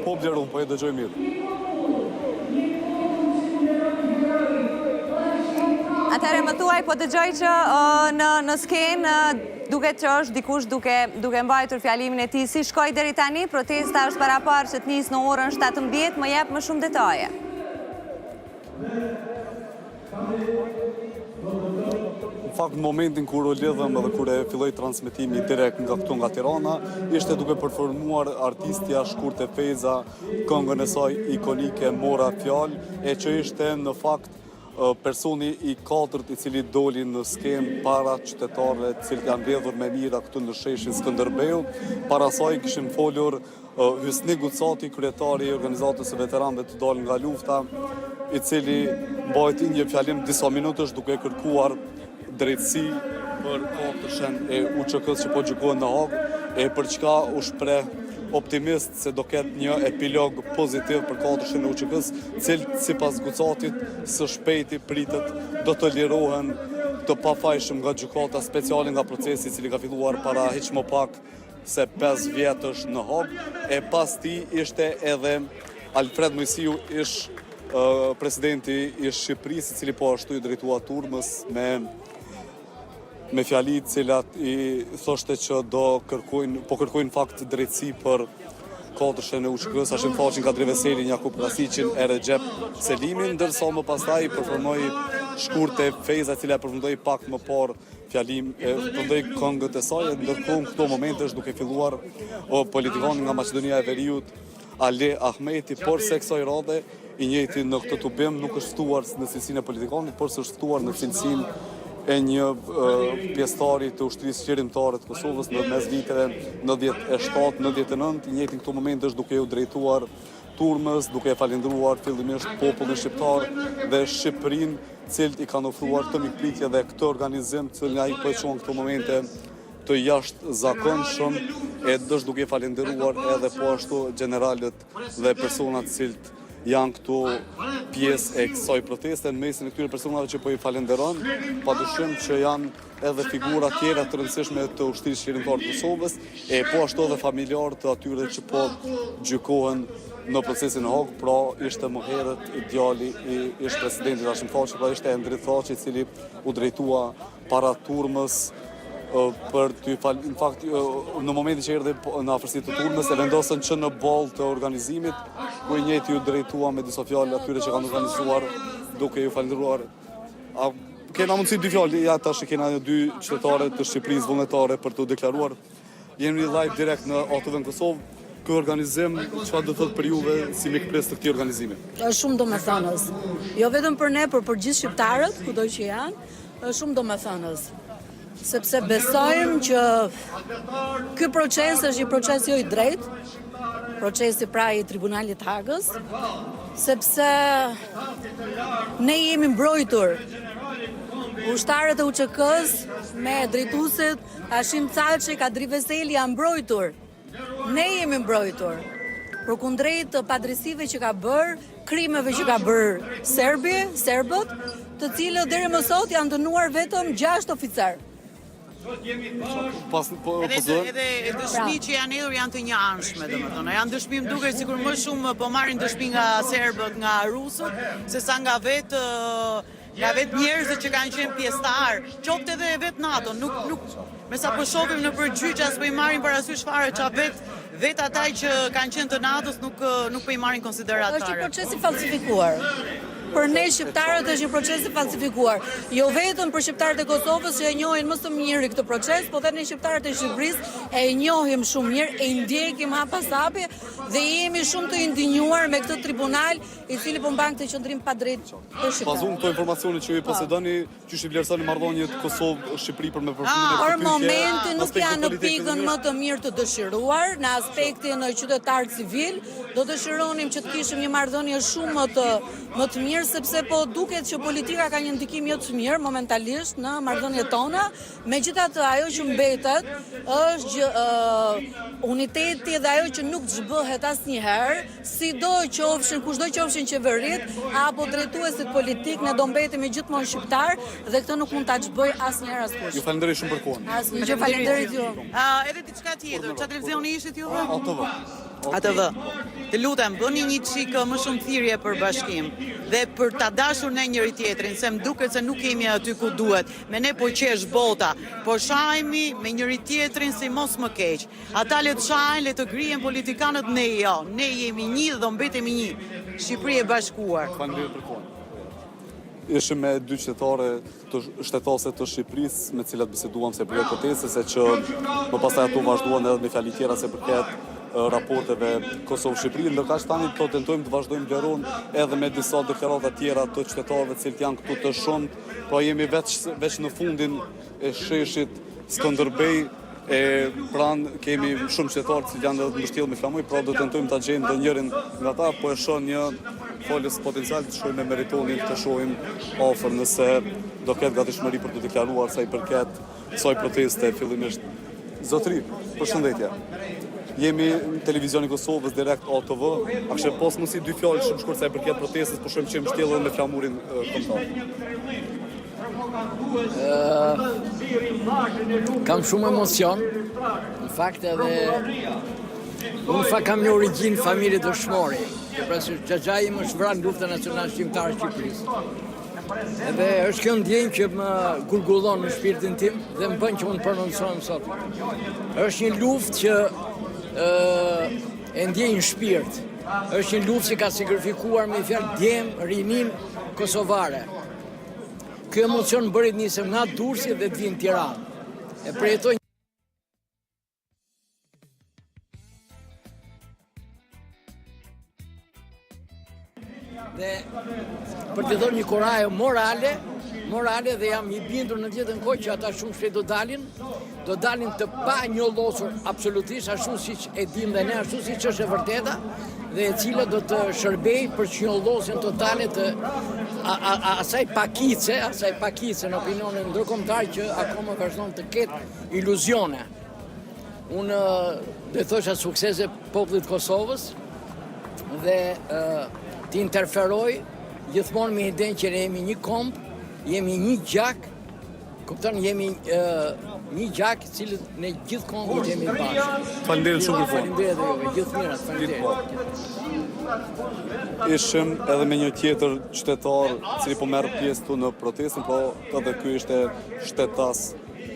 Po Blerun, po e dëgjoj mirë. Atëherë më thuaj, po dëgjoj që në skenë duket që është dikush duke mbajtur fjalimin e tij. Si shkoi deri tani? Protesta është paraparë që të nisë në orën 17, më jep më shumë detaje. Në fakt, në momentin kur u lidhëm dhe kur e filloi transmetimi direkt nga këtu nga Tirana, ishte duke performuar artistja Shkurte Feza, këngën e saj ikonike Mora fjalë, e që ishte në fakt personi i katërt i cili doli në skenë para qytetarëve të cilët janë mbledhur me mira këtu në sheshin Skënderbeu. Para saj kishim folur Hysni Gucati, kryetari i organizatës së veteranëve të dalë nga lufta, i cili mbajti një fjalim disa minutësh duke kërkuar drejtësi për katërshen e UÇK-s që po gjykohen në Hagë, e për çka u shpreh optimist se do ketë një epilog pozitiv për katërshen e UÇK-s, cilët sipas Gucatit së shpejti pritet do të lirohen të pafajshëm nga gjykata speciale nga procesi i cili ka filluar para hiç më pak se 5 vjetësh në Hagë, e pas tij ishte edhe Alfred Mojsiu, ish presidenti i Shqipërisë, i cili po ashtu i drejtua turmës me fjali cilat i thoshte që po kërkojnë fakt drejtësi për katërshen e UÇK-s, Hashim Thaçin, Kadri Veselin, Jakub Krasiqin e Recep Selimin, ndërsa më pastaj përformoi Shkurte Feza, e cila përfundoi pak më parë përfundoi këngët e saj, ndërkohë në këto momente është duke filluar politikani nga Maqedonia e Veriut, Ale Ahmeti, por se kësaj radhe i njëjti në këtë tubim nuk është ftuar në cilësinë e politikanit, por është ftuar në cilësinë e një pjesëtari të ushtrisë qërimtare të Kosovës në mes viteve 97-99, i njëjti në këto momente është duke u drejtuar turmës, duke e falendruar fillimisht popullin shqiptar dhe Shqipërinë, cilët i kanë ofruar të mikpritje dhe këtë organizim të cilin ai po e çon këto momente të jashtëzakonshëm, e është duke e falendëruar edhe po ashtu generalët dhe personat cilët janë këtu pjesë e kësaj proteste. Në mesin e këtyre personave që po i falenderon, padyshim që janë edhe figura tjera të rëndësishme të ushtrisë qërimtare të Kosovës, e po ashtu edhe familjarë të atyre që po gjykohen në procesin e Hagë. Pra ishte më herët djali i ish presidentit Hashim Thaçi, pra ishte Endri Thaçi, i cili u drejtua para turmës për të në fakt në momentin që erdhi në afërsi të turmës e vendosën që në ballë të organizimit, ku i njëjti u drejtua me disa fjalë atyre që kanë organizuar, duke ju falendëruar. Kena mundësi dy fjalë, ja tash kena dy qytetare të Shqipërisë vullnetare për të deklaruar. Jemi live direkt në ATV në Kosovë. Ky organizim, çfarë do të thotë për juve si mikpres të këtij organizimi? Është shumë domethënës. Jo vetëm për ne, por për gjithë shqiptarët, kudo që janë, është shumë domethënës. Sepse besojmë që ky proces është një proces jo i drejtë, procesi pra i Tribunalit Hagës, sepse ne jemi mbrojtur. Ushtarët e UÇK-s me drejtuesit Hashim Thaçi, Kadri Veseli janë mbrojtur. Ne jemi mbrojtur. Përkundrejt padrejësive që ka bërë, krimeve që ka bërë serbët, të cilët deri më sot janë dënuar vetëm 6 oficer. Edhe dëshmi që janë hedhur janë të njëanshme, domethënë. Janë dëshmi më duket sikur më shumë po marrin dëshmi nga serbët, nga rusët, sesa nga vetë njerëzit që kanë qenë pjesëtar, qoftë edhe vetë NATO, nuk me sa po shohim në përgjigje as po i marrin parasysh fare çfarë vetë ata që kanë qenë të NATO-s nuk po i marrin konsiderat fare. Është një proces i falsifikuar. Për ne shqiptarët është një proces i falsifikuar. Jo vetëm për shqiptarët e Kosovës që e njohin më së miri këtë proces, por edhe ne shqiptarët e Shqipërisë e njohim shumë mirë, e ndjekim hapa sapi dhe jemi shumë të indinjuar me këtë tribunal i cili po mban këtë qendrim pa drejtë për shqiptarët. Pasun këto informacione që ju posedoni, që i vlerësoni marrëdhëniet Kosovë-Shqipëri për me përfundimin e Për momentin nuk janë në pikën më të mirë të dëshiruar, në aspektin qytetar civil, do dëshironim që të kishim një marrëdhënie shumë më të mirë, sepse po duket që politika ka një ndikim jo të mirë momentalisht në marrëdhëniet tona. Megjithatë, ajo që mbetet është uniteti dhe ajo që nuk zhbëhet asnjëherë, kushdo qofshin qeverit apo drejtuesit politik, ne do mbetemi gjithmonë shqiptar dhe këtë nuk mund ta çbëj asnjëherë askush. Ju falenderoj shumë për kohën. Asnjë gjë, faleminderit ju. Edhe diçka tjetër, çfarë televizioni ishit ju? ATV. ATV. Të lutem, bëni një çikë më shumë thirrje për bashkim dhe për ta dashur ne njëri tjetrin, se më duket se nuk jemi aty ku duhet. Me ne po qesh bota, po shajmi me njëri tjetrin si mos më keq. Ata le të shajnë, le të grihen politikanët, ne jo. Ne jemi një dhe do mbetemi një. Shqipëri e bashkuar. Faleminderit për kohën. Ishim me dy shtetose të Shqipërisë me cilat biseduam se përket protestës, se që më pastaj ato vazhduan edhe me fjali tjera se përket raporteve Kosovë-Shqipëri, ndërkaq tani do tentojmë të vazhdojmë vlerun edhe me disa deklarata tjera të qytetarëve të cilët janë këtu të shumt, pra jemi veç në fundin e sheshit Skënderbej, e pranë kemi shumë qytetarë që janë edhe mbështjellë me flamuj, pra do tentojmë ta gjejmë ndonjërin nga ata, po e shoh një folës potencial të shohim me meritonin, të shohim afër nëse do ketë gatishmëri për të deklaruar sa i përket kësaj proteste fillimisht. Zotëri, përshëndetje. Jemi në televizioni Kosovës direkt ATV, a kështë pos mësi dy fjallë shumë shkurt sa i përket protestës, po shumë që më shtjellë me flamurin kombëtar. Kam shumë emocion, në fakt edhe unë kam një origjinë familje dëshmori, pra se xhaxha im është vrarë në luftën nacionale shqiptare Shqipërisë. Edhe është kjo ndjenjë që më gurgullon në shpirtin tim dhe më bën që unë prononcojmë sot. Është një luftë që e ndjenjë në shpirt. Është një luftë që ka sakrifikuar me fjalë djem rinin kosovare. Ky emocion bëri të nisem nga Durrësi dhe të vinë në Tiranë. E përjetoj dhe për të dhënë një kuraje morale dhe jam i bindur në tjetën kohë që ata shumë shpejt do dalin të pa njollosur absolutisht, ashtu siç e dim dhe ne, ashtu siç është e vërteta, dhe e cila do të shërbej për njollosjen totale të asaj pakice në opinionin ndërkombëtar që akoma vazhdon të ketë iluzione. Unë do të thosha suksese popullit Kosovës dhe të interferoj gjithmonë me idenë që ne jemi një komb, jemi një gjak, kupton, jemi një gjak i cili ne gjithë kombët jemi bashkë. Faleminderit shumë për kohën. Faleminderit juve, gjithë mirat, faleminderit. Ishim edhe me një tjetër qytetar i cili po merr pjesë këtu në protestën, po edhe ky ishte shtetas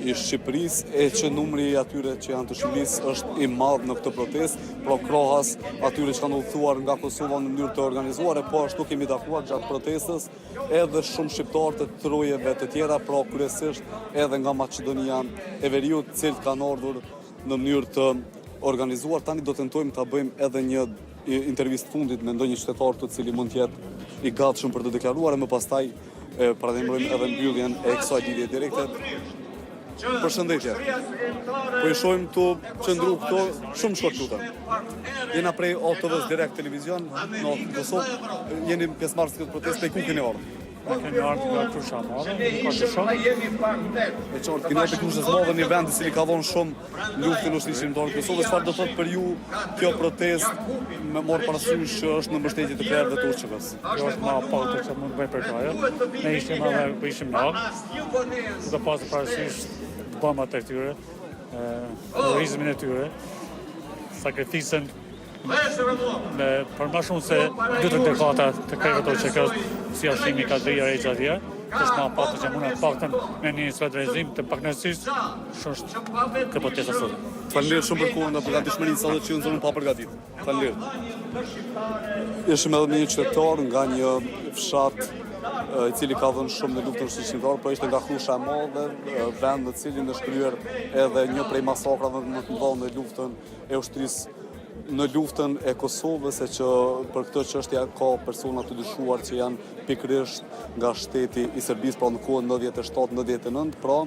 i Shqipërisë, e që numri i atyre që janë të Shqipërisë është i madh në këtë protestë, pra krahas atyre që kanë udhëtuar nga Kosova në mënyrë të organizuar, po ashtu kemi takuar gjatë protestës edhe shumë shqiptarë të trojeve të tjera, pra kryesisht edhe nga Maqedonia e Veriut, të cilët kanë ardhur në mënyrë të organizuar. Tani do tentojmë ta bëjmë edhe një intervistë fundit me ndonjë qytetar të cili mund të jetë i gatshëm për të deklaruar, e më pastaj paralajmërojmë edhe mbylljen e kësaj lidhje direkte. Përshëndetje. Po i shohim këtu qëndru këto shumë shkurt lutem. Jena prej ATV-s direkt televizion në Kosovë. Jeni pjesëmarrës të këtë protestë, ku keni ardhur? Kemi ardhur nga Krusha e Madhe, ka të shumë. E qartë, keni ardhur te Krusha e Madhe, një vend i cili ka dhënë shumë luftën në shqiptarët e Kosovës. Çfarë do thotë për ju kjo protestë me marr parasysh që është në mbështetje të krerëve të Turqëve? Kjo është ma pak të që mund të bëjmë për krajet. Ne ishim lagë, duke pasur parasysh të bëmat e tyre, heroizmin e tyre, sakrificën për ma shumë se 2-3 dekada të krejve që kjo si arshimi ka dhja rejqa dhja, është ma patë që mune paktën me një svedrezim të paknësisht, shumë këtë protesta sot. Faleminderit shumë për kohën dhe për gatishmërinë sa dhe që në zonën pa përgatit. Faleminderit. Ishim edhe me një qytetar nga një fshat i cili ka dhënë shumë në luftën shqiptare, por ishte nga Krusha e Madhe, vend në cilin është kryer edhe një prej masakrave më të mëdha në luftën e ushtrisë në luftën e Kosovës, e që për këtë çështje ka persona të dyshuar që janë pikërisht nga shteti i Serbisë, pra në kohën 97-99, pra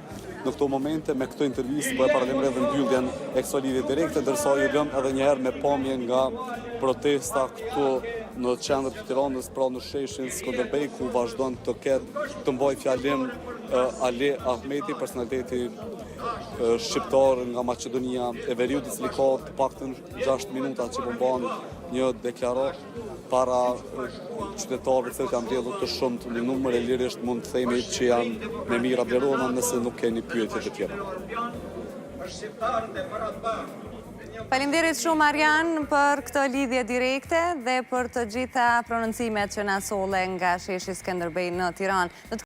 në këto momente me këtë intervistë po e paralajmëroj edhe mbylljen e kësaj lidhje direkte, ndërsa ju lëm edhe një herë me pamje nga protesta këtu në qendër të Tiranës, pra në sheshin Skënderbej, ku vazhdon të mbajë fjalim Ali Ahmeti, personaliteti shqiptar nga Maqedonia e Veriut, i cili ka të paktën 6 minuta që po bën një deklaratë para qytetarëve që kanë mbledhur të shumt në numër, e lirisht mund të themi që janë me mira vlerona nëse nuk keni pyetje të tjera. Faleminderit shumë Arjan për këtë lidhje direkte dhe për të gjitha prononcimet që na solle nga sheshi Skënderbej në Tiranë.